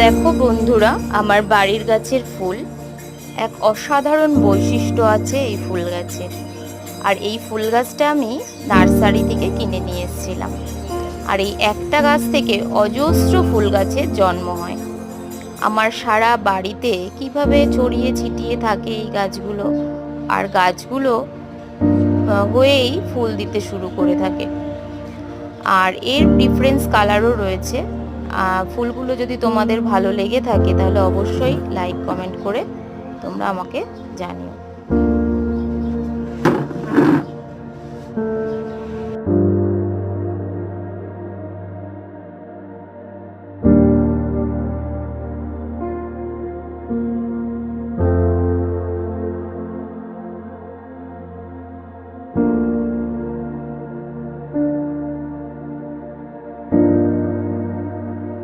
দেখো বন্ধুরা, আমার বাড়ির গাছের ফুল এক অসাধারণ বৈশিষ্ট্য আছে এই ফুল গাছের। আর এই ফুল গাছটা আমি নার্সারি থেকে কিনে নিয়ে এসেছিলাম। আর এই একটা গাছ থেকে অজস্র ফুল গাছের জন্ম হয়। আমার সারা বাড়িতে কিভাবে ছড়িয়ে ছিটিয়ে থাকে এই গাছগুলো, আর গাছগুলো হয়েই ফুল দিতে শুরু করে থাকে। আর এর ডিফারেন্স কালারও রয়েছে। ফুলগুলো যদি তোমাদের ভালো লেগে থাকে তাহলে অবশ্যই লাইক কমেন্ট করে তোমরা আমাকে জানিও।